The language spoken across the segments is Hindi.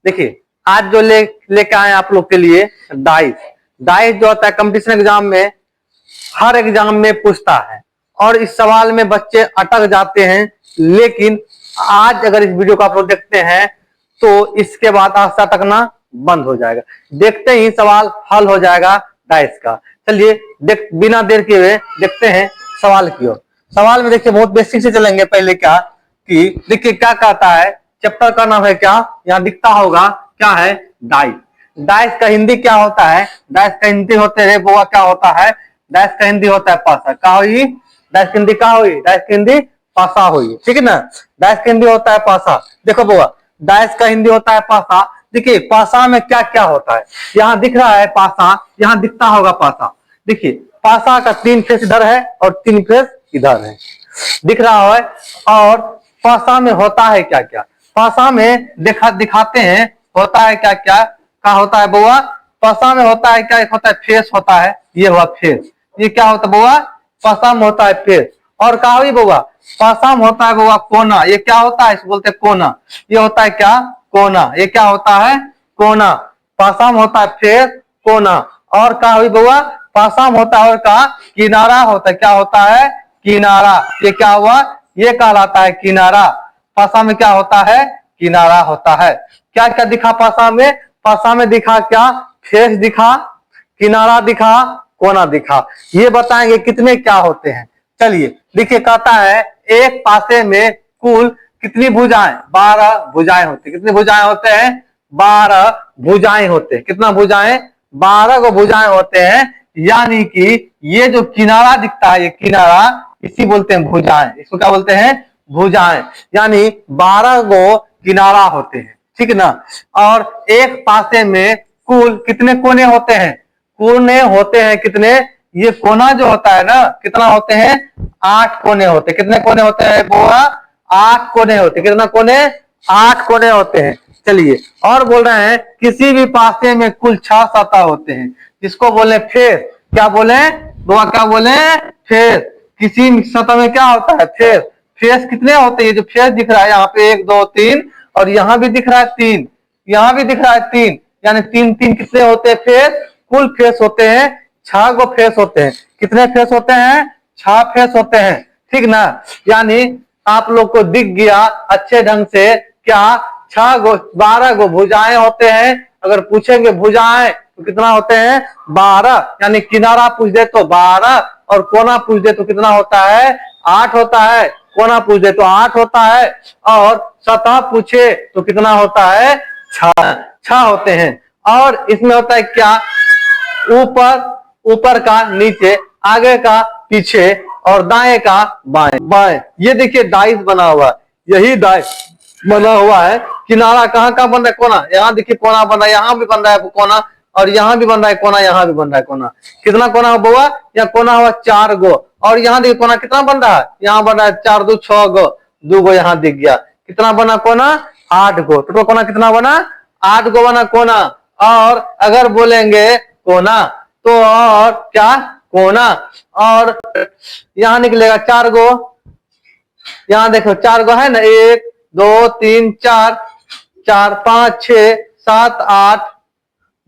देखिए आज जो लेके आए आप लोग के लिए डाइस। डाइस जो होता है कंपटीशन एग्जाम में, हर एग्जाम में पूछता है और इस सवाल में बच्चे अटक जाते हैं। लेकिन आज अगर इस वीडियो को आप लोग देखते हैं तो इसके बाद आशा तकना बंद हो जाएगा, देखते ही सवाल हल हो जाएगा डाइस का। चलिए बिना देर किए हुए देखते हैं सवाल की ओर। सवाल में देखिए बहुत बेसिक से चलेंगे। पहले क्या कि देखिए क्या कहता है, चैप्टर का नाम है क्या, यहाँ दिखता होगा क्या है, डाइस। डाइस का हिंदी क्या होता है, डाइस का हिंदी होते है बुआ क्या होता है, डाइस का हिंदी होता है पासा। क्या हुई डाइस की हिंदी, क्या हुई डाइस की हिंदी, पासा हुई, ठीक है ना। डाइस का हिंदी होता है पासा। देखो बुआ डाइस का हिंदी होता है पासा। देखिए पासा में क्या क्या होता है, यहाँ दिख रहा है पासा, यहाँ दिखता होगा पासा। देखिए पासा का 3 फेस इधर है और 3 फेस इधर है, दिख रहा है। और पासा में होता है क्या क्या, पासा में दिखाते हैं होता है क्या क्या। क्या होता है बुआ, पासा में होता है क्या, एक होता है फेस होता है, ये हुआ फेस। ये क्या होता है बुआ, पासा में होता है फेस। और क्या हुई बुआ, पासा में होता है बुआ कोना। ये क्या होता है, इसको बोलते हैं कोना। ये होता है क्या, कोना। ये क्या होता है, कोना। पासा में होता है फेस, कोना। और क्या हुई बुआ, पासा में होता है और का किनारा होता है। क्या होता है, किनारा। ये क्या हुआ, ये कहलाता है किनारा। पासा में क्या होता है, किनारा होता है। क्या क्या दिखा पासा में, पासा में दिखा क्या, फेस दिखा, किनारा दिखा, कोना दिखा। ये बताएंगे कितने क्या होते हैं। चलिए देखिए कहता है एक पासे में कुल कितनी भुजाएं, 12 भुजाएं होती। कितनी भुजाएं होते हैं, 12 भुजाएं होते हैं। कितना भुजाएं, 12 को भुजाएं होते हैं। यानी कि ये जो किनारा दिखता है, ये किनारा, इसी बोलते हैं भुजाएं। इसको क्या बोलते हैं, भुजाएं। यानी 12 गो किनारा होते हैं, ठीक है ना। और एक पासे में कुल कितने कोने होते हैं, कोने होते हैं कितने, ये कोना जो होता है ना, कितना होते हैं, 8 कोने होते हैं। कितने कोने होते हैं बुआ, 8 कोने होते हैं। कितना कोने, 8 कोने होते हैं। चलिए और बोल रहे हैं किसी भी पासे में कुल 6 सतह होते हैं, जिसको बोले फेस। क्या बोले बुआ, क्या बोले, फेस। किसी सतह में क्या होता है, फेस। फेस कितने होते हैं, जो फेस दिख रहा है यहाँ पे 1 2 3, और यहाँ भी दिख रहा है 3, यहाँ भी दिख रहा है 3, यानी 3 3 कितने होते हैं फेस, कुल फेस होते हैं 6 गो फेस होते हैं। कितने फेस होते हैं, 6 फेस होते हैं, ठीक ना। यानी आप लोग को दिख गया अच्छे ढंग से क्या, 6 गो 12 गो भुजाएं होते हैं। अगर पूछेंगे भुजाएं तो कितना होते हैं, 12। यानी किनारा पूछ दे तो 12, और कोना पूछ दे तो कितना होता है, 8 होता है। कोना पूछ दे तो 8 होता है, और सतह पूछे तो कितना होता है, 6 होते हैं। और इसमें होता है क्या, ऊपर का नीचे, आगे का पीछे, और दाएं का बाएं बाएं। ये देखिए डाइस बना हुआ, यही डाइस बना हुआ है। किनारा कहाँ कहाँ बन रहा है, कोना। यहाँ देखिए कोना बन रहा है, यहाँ भी बन रहा है कोना, और यहाँ भी बन रहा है कोना, यहाँ भी बन रहा है कोना। कितना कोना हो बुआ, या कोना हुआ 4 गो। और यहाँ देखिए कोना कितना बन रहा है, यहाँ बन रहा है 4 2 6 गो, 2 गो यहाँ दिख गया। कितना बना कोना, 8 गो। टोटल कोना कितना बना, 8 गो बना कोना। और अगर बोलेंगे कोना तो और क्या, कोना। और यहाँ निकलेगा 4 गो, यहाँ देखो 4 गो है ना, 1 2 3 4, 4 5 6 7 8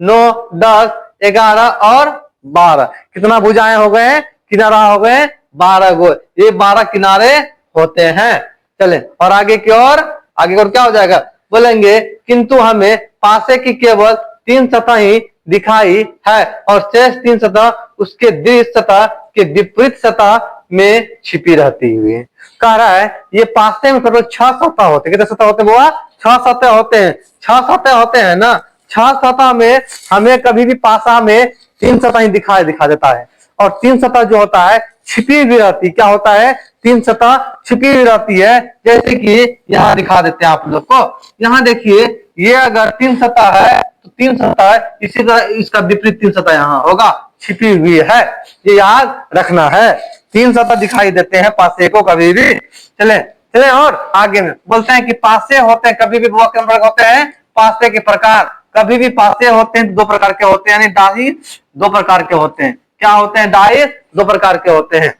9 10 11 और 12। कितना भुजाएं हो गए, किनारा हो गए 12 गो। ये 12 किनारे होते हैं। चले और आगे की ओर, आगे की ओर क्या हो जाएगा, बोलेंगे किंतु हमें पासे की केवल 3 सतह ही दिखाई है, और शेष 3 सतह उसके दृश्य सतह के विपरीत सतह में छिपी रहती हुई है। कह रहा है ये पासे में टोटल 6 सतह होते हैं। कितने सतह होते हैं बुआ, 6 सतह होते हैं। 6 सतह होते हैं ना, 6 सतह में हमें कभी भी पासा में 3 सतह ही दिखा देता है। और 3 सतह जो होता है छिपी भी रहती, क्या होता है, 3 सतह छिपी भी रहती है। जैसे कि यहाँ दिखा देते हैं आप लोग को। यहाँ देखिए ये अगर 3 सतह है तो 3 सतह, इसी तरह इसका विपरीत 3 सतह यहाँ होगा, छिपी हुई है। ये याद रखना है, 3 सतह दिखाई देते हैं पासे को कभी भी। चले चले और आगे में बोलते हैं कि पासे होते हैं कभी भी होते हैं पासे के प्रकार। कभी भी पासे होते हैं 2 प्रकार के होते हैं, यानी डाइस 2 प्रकार के होते हैं। क्या होते हैं, डाइस 2 प्रकार के होते हैं।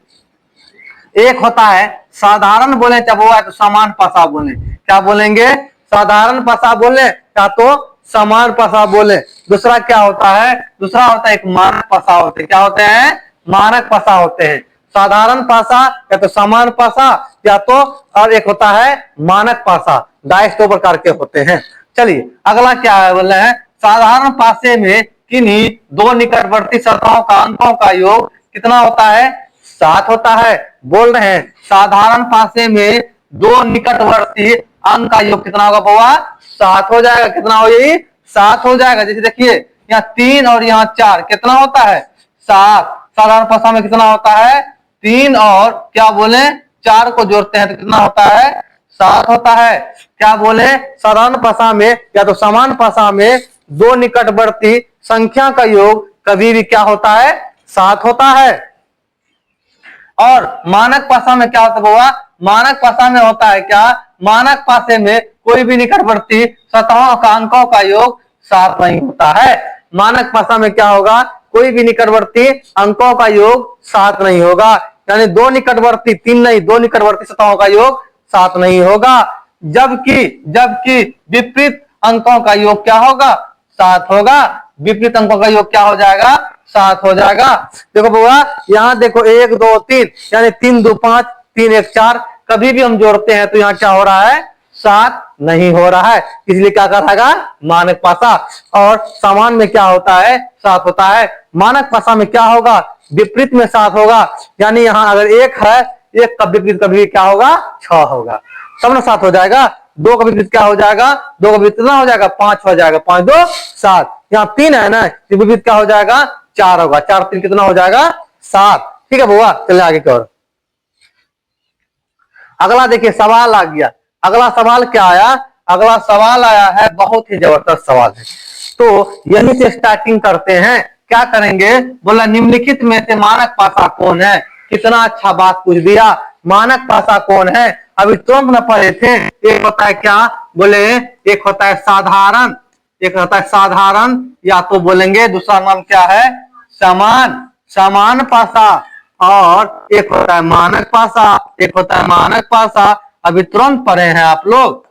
एक होता है साधारण बोले चाहे वो है तो समान पासा बोले। क्या बोलेंगे, साधारण पासा बोले या तो समान पासा बोले। दूसरा क्या होता है, दूसरा होता है एक मानक पासा होते हैं। क्या होते हैं, मानक पासा होते हैं। साधारण पासा या तो समान पासा या तो और एक होता है मानक पासा। डाइस दो प्रकार के होते हैं। चलिए अगला क्या है, बोल रहे हैं साधारण पासे में किन्हीं दो निकटवर्ती सतहों का अंकों का योग कितना होता है, 7 होता है। बोल रहे हैं साधारण पासे में दो निकटवर्ती अंक का योग कितना होगा बउआ, 7 हो जाएगा। कितना हो, यही 7 हो जाएगा। जैसे देखिए यहाँ 3 और यहाँ 4 कितना होता है, 7। साधारण पासा में कितना होता है, 3 और क्या बोले 4 को जोड़ते हैं तो कितना होता है, 7 होता है। क्या बोले साधारण पासा में या तो समान पासा में दो निकटवर्ती संख्या का योग कभी भी क्या होता है, 7 होता है। और मानक पासा में क्या होता है बउआ, मानक पासा में होता है क्या, मानक पासे में कोई भी निकटवर्ती सतहों का अंकों का योग 7 नहीं होता है। मानक पासा में क्या होगा, कोई भी निकटवर्ती अंकों का योग 7 नहीं होगा। यानी दो निकटवर्ती 3 नहीं, दो निकटवर्ती सतहों का योग 7 नहीं होगा। जबकि जबकि विपरीत अंकों का योग क्या होगा, 7 होगा। विपरीत अंकों का योग क्या हो जाएगा, 7 हो जाएगा। देखो बुआ यहाँ देखो 1 2 3 यानी 3 2 5 3 1 4 कभी भी हम जोड़ते हैं तो यहाँ क्या हो रहा है, 7 नहीं हो रहा है। इसलिए क्या करेगा, मानक पासा। और समान में क्या होता है, 7 होता है। मानक पासा में क्या होगा, विपरीत में 7 होगा। यानी यहाँ अगर 1 है, 1 का विपरीत कभी क्या होगा, 6 होगा। तब ना 7 हो जाएगा। 2 का विपरीत क्या हो जाएगा, 2 का विपरीत कितना हो जाएगा, 5 हो जाएगा। 5 2 7। यहाँ 3 है ना, विपरीत क्या हो जाएगा, 4 होगा। 4 3 कितना हो जाएगा, 7। ठीक है बुआ, चलिए आगे की ओर। अगला देखिए सवाल आ गया। अगला सवाल क्या आया, अगला सवाल आया है बहुत ही जबरदस्त सवाल है। तो यहीं से स्टार्टिंग करते हैं। क्या करेंगे, बोला निम्नलिखित में से मानक पासा कौन है। कितना अच्छा बात पूछ दिया, मानक पासा कौन है। अभी तुरंत न पढ़े थे। एक होता है क्या, बोले एक होता है साधारण, एक होता है साधारण या तो बोलेंगे दूसरा नाम क्या है, समान, समान पासा। और एक होता है मानक पासा, एक होता है मानक पासा। अभी तुरंत पढ़े हैं आप लोग।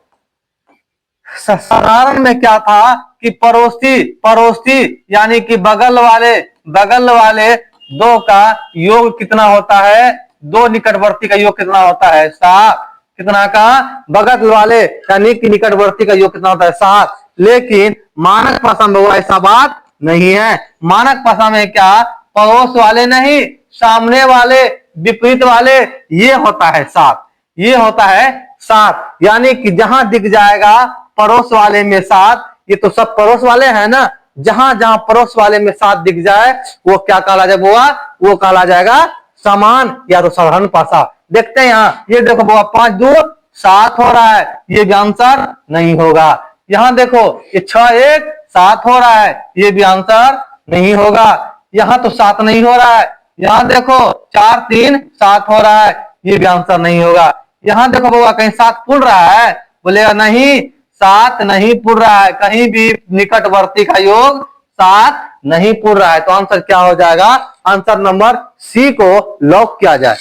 साधारण में क्या था कि पड़ोसी पड़ोसी यानी कि बगल वाले दो का योग कितना होता है, दो निकटवर्ती का योग कितना होता है, 7। कितना का, बगल वाले यानी कि निकटवर्ती का योग कितना होता है, 7। लेकिन मानक पासा में वो ऐसा बात नहीं है। मानक पासा में क्या, पड़ोस वाले नहीं, सामने वाले, विपरीत वाले, ये होता है 7। ये होता है 7। यानी कि जहां दिख जाएगा पड़ोस वाले में 7, ये तो सब पड़ोस वाले हैं ना, जहां जहां पड़ोस वाले में 7 दिख जाए वो क्या कहला जाए बुआ, वो कहला जाएगा समान या तो साधारण पासा। देखते हैं यहाँ, ये देखो बुआ 5 2 7 हो रहा है, ये भी आंसर नहीं होगा। यहाँ देखो ये 6 1 7 हो रहा है, ये भी आंसर नहीं होगा। यहाँ तो 7 नहीं हो रहा है। यहाँ देखो 4 3 7 हो रहा है, ये भी आंसर नहीं होगा। यहाँ देखो बुआ कहीं 7 पुर रहा है, बोलेगा नहीं 7 नहीं पुर रहा है, कहीं भी निकटवर्ती का योग 7 नहीं पुर रहा है। तो आंसर क्या हो जाएगा, आंसर नंबर सी को लॉक किया जाए।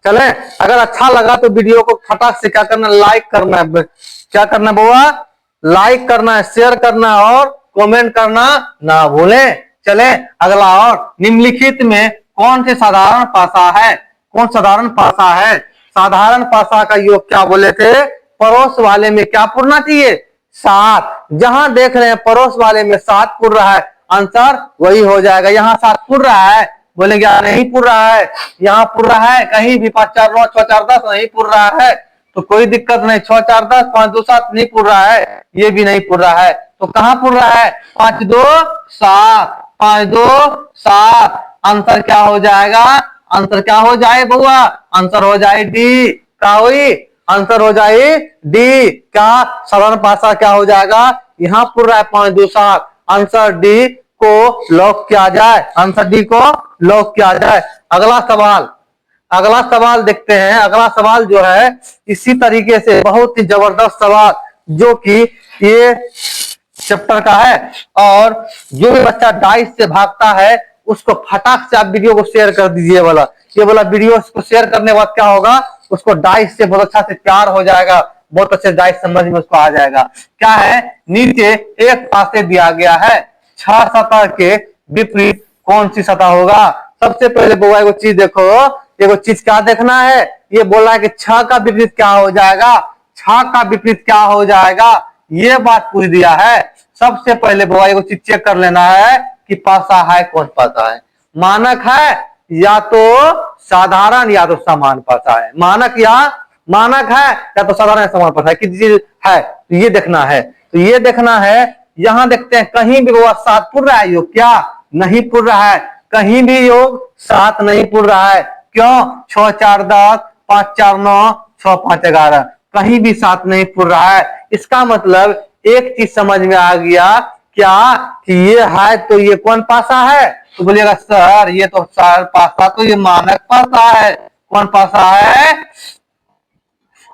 चले, अगर अच्छा लगा तो वीडियो को फटाक से क्या करना, लाइक करना है। क्या करना बुआ, लाइक करना है, शेयर करना है और कमेंट करना ना भूलें। चले अगला, और निम्नलिखित में कौन से साधारण पासा है, कौन साधारण पासा है। साधारण पासा का योग क्या बोले थे, पड़ोस वाले में क्या पुरना चाहिए, 7। जहां देख रहे हैं पड़ोस वाले में 7 पुर रहा है, आंसर वही हो जाएगा। यहाँ 7 पुर रहा है, बोलेंगे नहीं पुर रहा है, यहाँ पुर रहा है, कहीं भी 5 4 9 6 4 10 नहीं पुर रहा है तो कोई दिक्कत नहीं। 6 4 10 5 2 7 नहीं पुर रहा है, ये भी नहीं पुर रहा है, तो कहां पुर रहा है, 5 2 7 5 2 7। आंसर क्या हो जाएगा, आंसर क्या हो जाए बुआ, आंसर हो जाए डी। क्या हुई, आंसर हो जाए डी। क्या साधारण पासा क्या हो जाएगा, यहाँ पुर रहा है 5 2 7। आंसर डी को लॉक किया जाए, आंसर डी को लॉक किया जाए। अगला सवाल, अगला सवाल देखते हैं। अगला सवाल जो है इसी तरीके से बहुत ही जबरदस्त सवाल, जो कि ये चैप्टर का है। और जो भी बच्चा डाइस से भागता है उसको फटाक से आप वीडियो को शेयर कर दीजिए। वाला ये वाला वीडियो को शेयर करने के बाद क्या होगा, उसको डाइस से बहुत अच्छा से प्यार हो जाएगा, बहुत अच्छे डाइस समझ में उसको आ जाएगा। क्या है, नीचे एक पासे दिया गया है, 6 सतह के विपरीत कौन सी सतह होगा। सबसे पहले बुआ एगो चीज देखो, एगो चीज क्या देखना है, ये बोला है कि 6 का विपरीत क्या हो जाएगा, 6 का विपरीत क्या हो जाएगा, ये बात पूछ दिया है। सबसे पहले बुआ एगो चीज चेक कर लेना है कि पासा है कौन पासा है, मानक है या तो साधारण या तो समान पासा है, मानक है या तो साधारण या समान पासा है, किसी चीज है तो ये देखना है। तो ये देखना है, यहां देखते हैं कहीं भी वो 7 पुर रहा है, योग क्या नहीं पुर रहा है, कहीं भी योग 7 नहीं पुर रहा है। क्यों, 6 4 10, 5 4 9, 6 5 11, कहीं भी 7 नहीं पुर रहा है। इसका मतलब एक चीज समझ में आ गया, क्या कि ये है तो ये कौन पासा है, तो बोलिएगा सर ये तो सर पासा, तो ये मानक पासा है। कौन पासा है,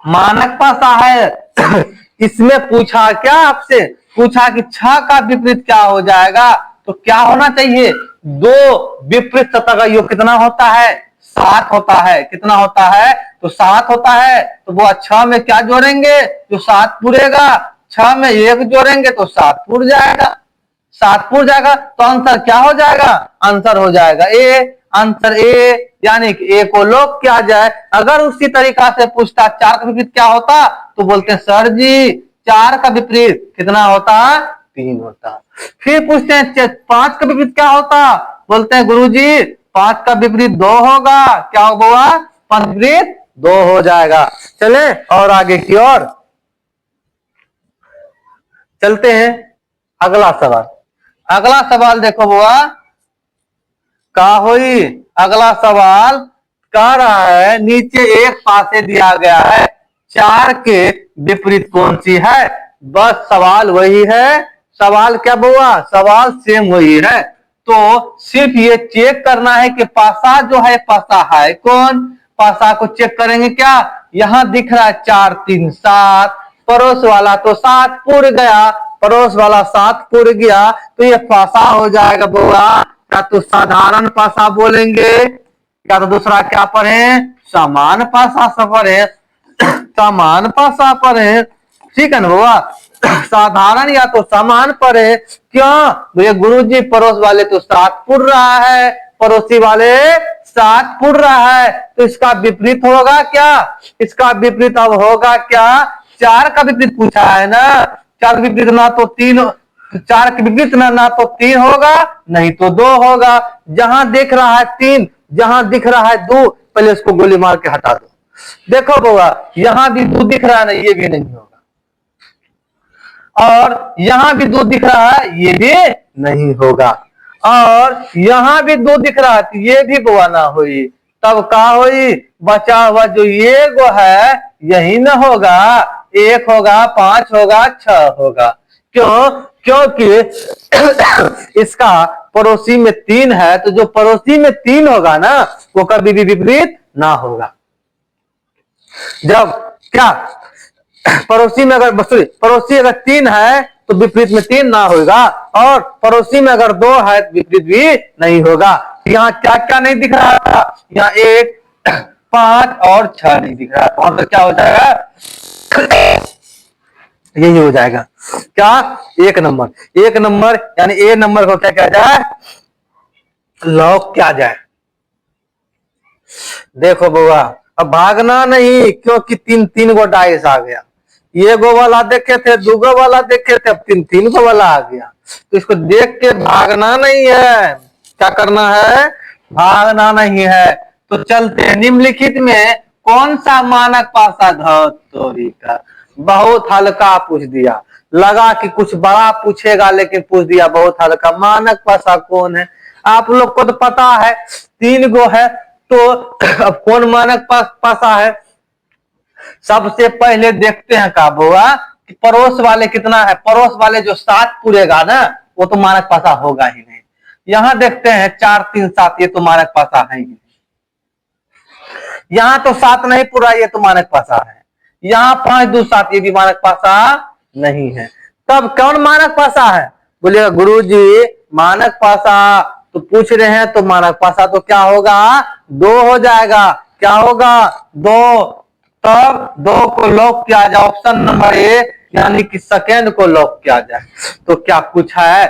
मानक पासा है। इसमें पूछा क्या, आपसे पूछा कि 6 का विपरीत क्या हो जाएगा, तो क्या होना चाहिए, 2 विपरीत सतह का योग कितना होता है, 7 होता है। कितना होता है, तो 7 होता है। तो वो 6 में क्या जोड़ेंगे, जो 7 पूरेगा, 6 में 1 जोड़ेंगे तो 7 पूर जाएगा, 7 पूर जाएगा। तो आंसर क्या हो जाएगा, आंसर हो जाएगा ए, आंसर ए, यानी कि ए को लोग किया जाए। अगर उसी तरीका से पूछता 4 का विपरीत क्या होता, तो बोलते हैं सर जी 4 का विपरीत कितना होता, 3 होता। फिर पूछते हैं 5 का विपरीत क्या होता, बोलते हैं गुरुजी 5 का विपरीत 2 होगा। क्या होगा, 5 विपरीत 2 हो जाएगा। चले और आगे की ओर चलते हैं। अगला सवाल, अगला सवाल देखो बुआ का हुई, अगला सवाल कह रहा है नीचे एक पासे दिया गया है, 4 के विपरीत कौन सी है। बस सवाल वही है, सवाल क्या बुआ, सवाल सेम वही है। तो सिर्फ ये चेक करना है कि पासा जो है पासा है कौन, पासा को चेक करेंगे। क्या यहां दिख रहा है 4 3 7, पड़ोस वाला तो 7 पूर गया, पड़ोस वाला 7 पूर गया, तो ये पासा हो जाएगा बुआ। या तो साधारण पासा बोलेंगे या तो दूसरा क्या पढ़े, समान पासा से पढ़े, समान पासा पढ़े, ठीक है ना बुआ। साधारण या तो समान पढ़े। क्यों, ये गुरुजी पड़ोस वाले तो 7 पुर रहा है, पड़ोसी वाले 7 पुर रहा है, तो इसका विपरीत होगा क्या, इसका विपरीत अब होगा क्या, 4 का विपरीत पूछा है ना, 4 विपरीत ना तो 3, 4 के विपरीत ना तो 3 होगा नहीं तो 2 होगा। जहां दिख रहा है 3, जहां दिख रहा है 2, पहले उसको गोली मार के हटा दो। देखो बउआ यहां भी 2 दिख रहा है ना, ये भी नहीं होगा, और यहां भी 2 दिख रहा है, ये भी नहीं होगा, और यहां भी 2 दिख रहा है तो ये भी बुआ ना हुई। तब का हुई, बचा हुआ जो ये गो है यही ना होगा, 1 होगा, 5 होगा, 6 होगा। क्यों, क्योंकि इसका पड़ोसी में 3 है, तो जो पड़ोसी में 3 होगा ना वो कभी भी विपरीत ना होगा। जब क्या पड़ोसी में अगर पड़ोसी अगर 3 है तो विपरीत में 3 ना होगा, और पड़ोसी में अगर 2 है तो विपरीत भी नहीं होगा। यहाँ क्या क्या नहीं दिख रहा था, यहाँ 1 5 और 6 नहीं दिख रहा, और तो क्या हो जाएगा, यही हो जाएगा क्या, 1 नंबर, 1 नंबर यानी ए नंबर को क्या किया जाए, लॉक किया जाए। देखो बुआ अब भागना नहीं, क्योंकि 3 गो डाइस आ गया, ये गो वाला देखे थे, 2 गो वाला देखे थे, अब 3 गो वाला आ गया, तो इसको देख के भागना नहीं है। क्या करना है, भागना नहीं है। तो चलते निम्नलिखित में कौन सा मानक पासा धौतोरी का, बहुत हल्का पूछ दिया, लगा कि कुछ बड़ा पूछेगा लेकिन पूछ दिया बहुत हल्का। मानक पासा कौन है, आप लोग को तो पता है 3 गो है, तो अब कौन मानक पासा है। सबसे पहले देखते हैं का बुआ कि पड़ोस वाले कितना है, पड़ोस वाले जो 7 पूरेगा ना वो तो मानक पासा होगा ही नहीं। यहां देखते हैं 4 3 7, ये तो मानक पासा है ही नहीं। यहां तो 7 नहीं पूरा, ये तो मानक पासा है। यहाँ 5 2 7, ये भी मानक पासा नहीं है। तब कौन मानक पासा है, बोलिएगा गुरुजी मानक पासा, तो पूछ रहे हैं तो मानक पासा तो क्या होगा, 2 हो जाएगा। क्या होगा, 2, तब 2 को लॉक किया जाए, ऑप्शन नंबर ए यानी कि सेकेंड को लॉक किया जाए। तो क्या पूछा है,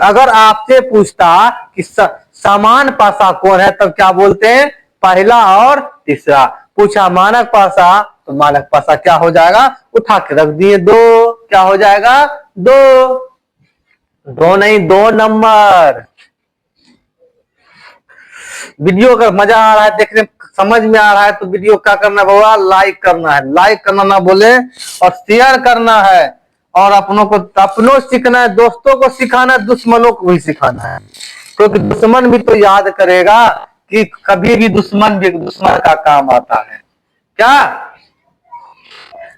अगर आपसे पूछता कि समान पासा कौन है, तब क्या बोलते हैं, पहला और तीसरा। पूछा मानक पासा, तो मानक पासा क्या हो जाएगा, उठा के रख दिए 2, क्या हो जाएगा 2, 2 नहीं 2 नंबर। वीडियो अगर मजा आ रहा है देखने, समझ में आ रहा है, तो वीडियो क्या करना होगा, लाइक करना है, लाइक करना ना बोले, और शेयर करना है, और अपनों सीखना है, दोस्तों को सिखाना है, दुश्मनों को भी सिखाना है, क्योंकि दुश्मन भी तो याद करेगा कि कभी भी दुश्मन का काम आता है। क्या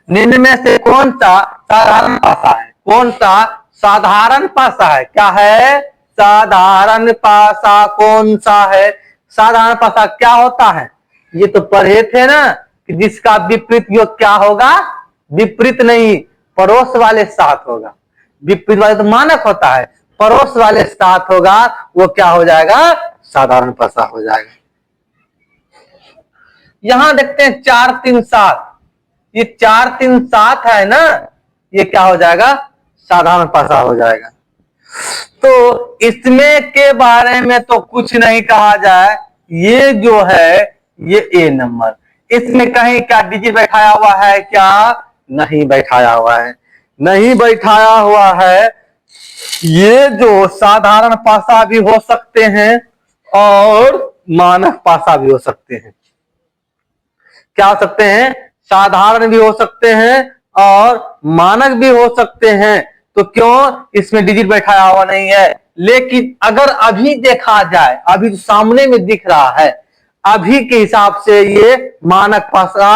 निम्न में से कौन सा साधारण पासा है, कौन सा साधारण पासा है, क्या है, साधारण पासा कौन सा है। साधारण पासा क्या होता है, ये तो पढ़े थे ना कि जिसका विपरीत योग क्या होगा, विपरीत नहीं, पड़ोस वाले साथ होगा। विपरीत वाले तो मानक होता है, पड़ोस वाले साथ होगा, वो क्या हो जाएगा, साधारण पासा हो जाएगा। यहां देखते हैं 4 3 7, ये 4 3 7 है ना, ये क्या हो जाएगा, साधारण पासा हो जाएगा। तो इसमें के बारे में तो कुछ नहीं कहा जाए, ये जो है ये ए नंबर, इसमें कहीं क्या डिजिट बैठाया हुआ है, क्या नहीं बैठाया हुआ है, नहीं बैठाया हुआ है। ये जो साधारण पासा भी हो सकते हैं और मानक पासा भी हो सकते हैं। क्या हो सकते हैं, साधारण भी हो सकते हैं और मानक भी हो सकते हैं। तो क्यों, इसमें डिजिट बैठाया हुआ नहीं है। लेकिन अगर अभी देखा जाए, अभी जो सामने में दिख रहा है, अभी के हिसाब से ये मानक पासा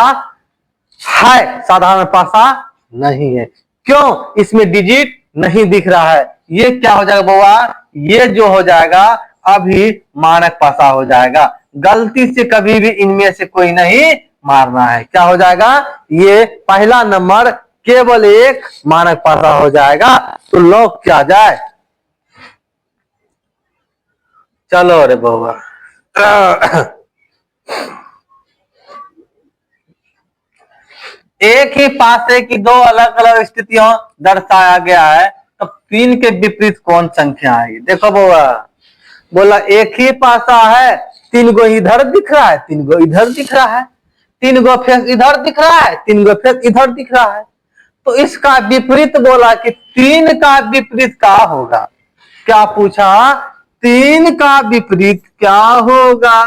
है, साधारण पासा नहीं है। क्यों, इसमें डिजिट नहीं दिख रहा है। ये क्या हो जाएगा बाबा, ये जो हो जाएगा अभी मानक पासा हो जाएगा। गलती से कभी भी इनमें से कोई नहीं मारना है। क्या हो जाएगा, ये पहला नंबर केवल एक मानक पासा हो जाएगा। तो लॉक किया जाए, चलो रे बाबा। एक ही पासे की 2 अलग अलग स्थितियों दर्शाया गया है, तो 3 के विपरीत कौन संख्या है। देखो बाबा, बोला एक ही पासा है, 3 गो इधर दिख रहा है, 3 गो इधर दिख रहा है, 3 गो फेस इधर दिख रहा है, 3 गो फेस इधर दिख रहा है। तो इसका विपरीत बोला कि 3 का विपरीत क्या होगा। क्या पूछा, 3 का विपरीत क्या होगा।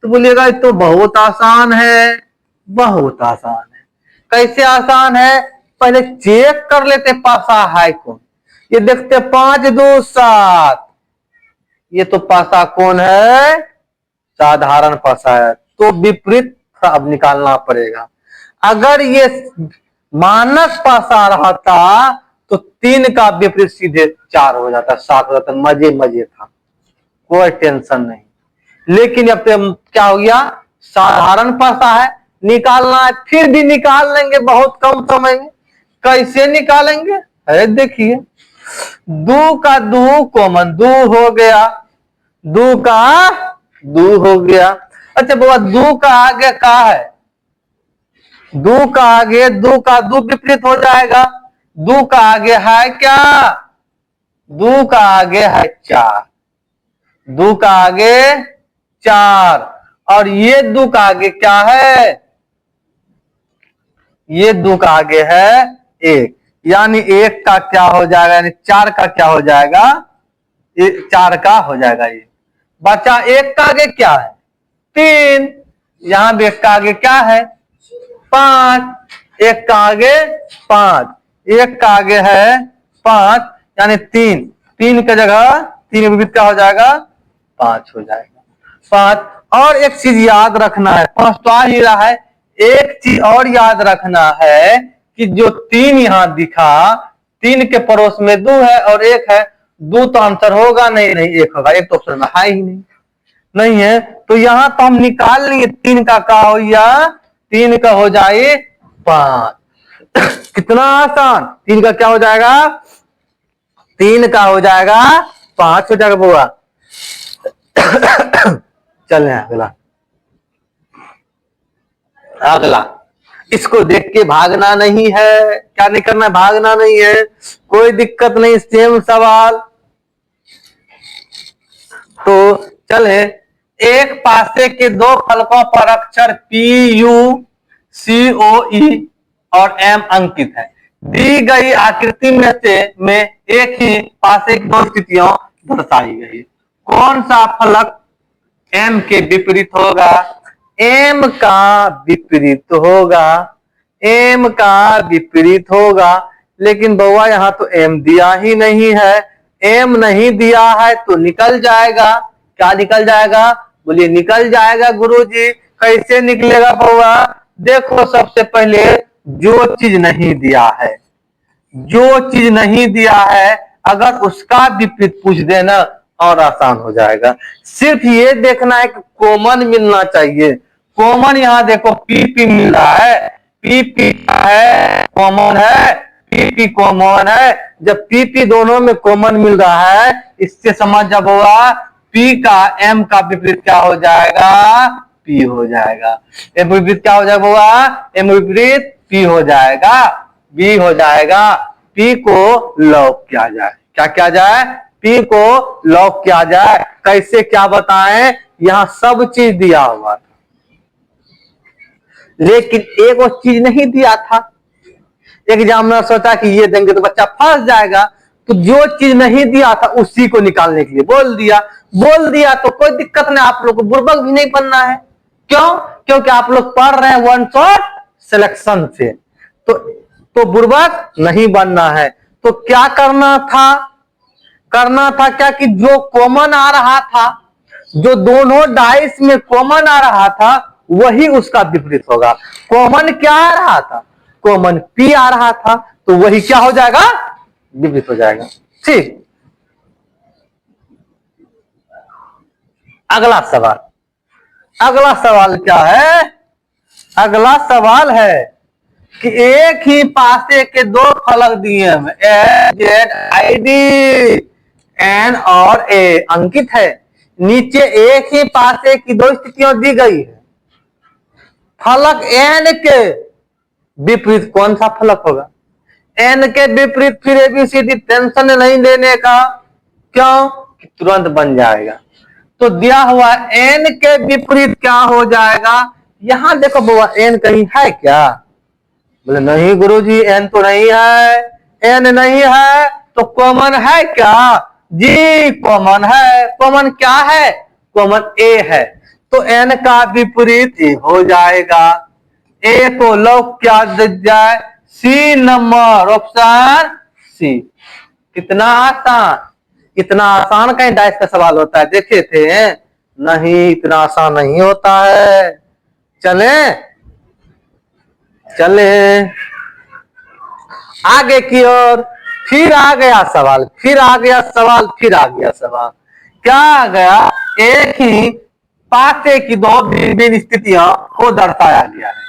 तो बोलिएगा तो बहुत आसान है, बहुत आसान है। कैसे आसान है, पहले चेक कर लेते पासा है कौन। ये देखते 5 2 7, ये तो पासा कौन है, साधारण पासा है। तो विपरीत अब निकालना पड़ेगा। अगर ये मानक पासा रहता तो 3 का विपरीत सीधे 4 हो जाता, 7 हो जाता, मजे मजे था, कोई टेंशन नहीं। लेकिन अब क्या हो गया, साधारण पासा है, निकालना है, फिर भी निकाल लेंगे बहुत कम समय में। कैसे निकालेंगे, अरे देखिए, 2 का 2 कॉमन 2 हो गया, 2 का 2 हो गया। अच्छा बाबा, 2 का आगे क्या है, 2 का आगे 2 का 2 विपरीत हो जाएगा। 2 का आगे है क्या, 2 का आगे है 4, 2 का आगे 4, और ये 2 का आगे क्या है, ये 2 का आगे है 1, यानी 1 का क्या हो जाएगा, यानी 4 का क्या हो जाएगा, 4 का हो जाएगा। ये बचा 1 का आगे क्या है, 3, यहां भी 1 का आगे क्या है, 5, 1 का आगे 5, 1 का आगे है 5, यानी 3, 3 की जगह 3 विपरीत क्या हो जाएगा, 5 हो जाएगा, 5। और एक चीज याद रखना है, 5 तो आ ही रहा है, एक चीज और याद रखना है कि जो 3 यहां दिखा, 3 के पड़ोस में 2 है और 1 है, 2 तो आंसर होगा नहीं, नहीं 1 होगा, 1 तो ऑप्शन में है ही नहीं, नहीं है। तो यहां तो हम निकाल लेंगे 3 का क्या हो, या 3 का हो जाए 5। कितना आसान, 3 का क्या हो जाएगा, 3 का हो जाएगा 5 हो जाएगा बुआ। चल अगला, अगला, इसको देख के भागना नहीं है, क्या नहीं करना, भागना नहीं है, कोई दिक्कत नहीं, सेम सवाल। तो चले, एक पासे के दो फलकों पर अक्षर P, U, C, O, E और M अंकित है। दी गई आकृति में एक ही पासे की दो स्थितियां दर्शाई गई, कौन सा फलक M के विपरीत होगा? M का विपरीत होगा, M का विपरीत होगा। लेकिन बउआ यहाँ तो M दिया ही नहीं है, M नहीं दिया है तो निकल जाएगा। क्या निकल जाएगा? बोलिए निकल जाएगा गुरुजी। कैसे निकलेगा बउआ? देखो, सबसे पहले जो चीज नहीं दिया है, जो चीज नहीं दिया है अगर उसका विपरीत पूछ देना और आसान हो जाएगा। सिर्फ ये देखना है कि कॉमन मिलना चाहिए। कॉमन यहाँ देखो पी मिल रहा है, पी है, कॉमन है, पी कॉमन है। जब पी दोनों में कॉमन मिल रहा है, इससे समझ जब हुआ पी का एम का विपरीत क्या हो जाएगा? पी हो जाएगा। एम विपरीत क्या हो जाएगा हुआ? एम विपरीत पी हो जाएगा, बी हो जाएगा। पी को लॉक किया जाए, क्या किया जाए? पी को लॉक किया जाए। कैसे, क्या बताएं? यहां सब चीज दिया हुआ था, लेकिन एक वो चीज नहीं दिया था। एग्जामिनर सोचा कि ये देंगे तो बच्चा फंस जाएगा, तो जो चीज नहीं दिया था उसी को निकालने के लिए बोल दिया। तो कोई दिक्कत नहीं, आप लोग को बुर्बक भी नहीं बनना है। क्यों? क्योंकि आप लोग पढ़ रहे हैं वन शॉट सिलेक्शन से, तो बुर्बक नहीं बनना है। तो क्या करना था? करना था क्या कि जो कॉमन आ रहा था, जो दोनों डाइस में कॉमन आ रहा था, वही उसका विपरीत होगा। कॉमन क्या आ रहा था? कॉमन पी आ रहा था, तो वही क्या हो जाएगा? विपरीत हो जाएगा। ठीक, अगला सवाल। अगला सवाल क्या है? अगला सवाल है कि एक ही पासे के दो फलक दिए हैं, जेड आई डी एन और ए अंकित है। नीचे एक ही पासे की दो स्थितियां दी गई है। फलक एन के विपरीत कौन सा फलक होगा? एन के विपरीत फिर एबीसीडी, टेंशन नहीं लेने का। क्यों? कि तुरंत बन जाएगा। तो दिया हुआ एन के विपरीत क्या हो जाएगा? यहां देखो बुआ, एन कहीं है क्या? बोले नहीं गुरुजी, एन तो नहीं है। एन नहीं है तो कॉमन है क्या? जी कॉमन है। कॉमन क्या है? कॉमन ए है, तो एन का विपरीत ए हो जाएगा। ए को लॉक क्या जाए? C number, option C. कितना आसान, इतना आसान कहीं डाइस का सवाल होता है देखे थे? नहीं, इतना आसान नहीं होता है। चले चले आगे की ओर। फिर आ गया सवाल, फिर आ गया सवाल, फिर आ गया सवाल। क्या आ गया? एक ही पासे की दो भिन्न स्थितियां को दर्शाया गया है।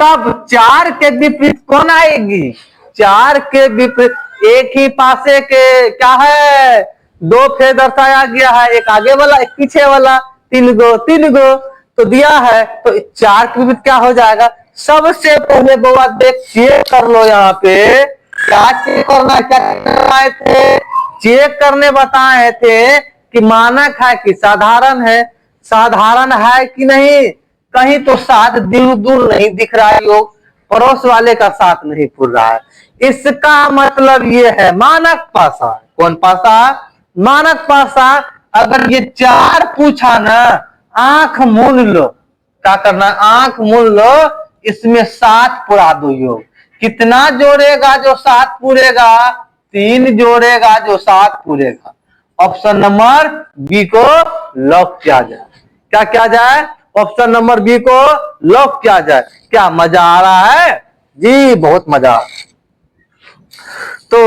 तब चार के विपरीत कौन आएगी? चार के विपरीत एक ही पासे के क्या है? दो फेर दर्शाया गया है, एक आगे वाला एक पीछे वाला, तीन गो तो दिया है। तो चार के विपरीत क्या हो जाएगा? सबसे पहले बाबा देख चेक कर लो, यहाँ पे क्या चेक करना, क्या बताए थे? चेक करने बताए थे कि मानक है कि साधारण है, साधारण है कि नहीं। कहीं तो साथ दूर दूर नहीं दिख रहा है, योग पड़ोस वाले का साथ नहीं पुर रहा है। इसका मतलब ये है मानक पासा। कौन पासा? मानक पासा। अगर ये चार पूछा ना, आंख मूंद लो। क्या करना? आंख मूंद लो, इसमें 7 पुरा दो योग। कितना जोड़ेगा जो 7 पूरेगा? 3 जोड़ेगा जो 7 पूरेगा। ऑप्शन नंबर बी को लॉक किया जाए। क्या किया जाए? ऑप्शन नंबर बी को लॉक किया जाए। क्या मजा आ रहा है? जी बहुत मजा। तो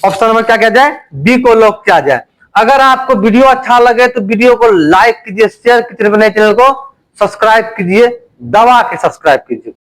ऑप्शन नंबर क्या किया जाए? बी को लॉक किया जाए। अगर आपको वीडियो अच्छा लगे तो वीडियो को लाइक कीजिए, शेयर कीजिए, चैनल को सब्सक्राइब कीजिए, दबा के सब्सक्राइब कीजिए।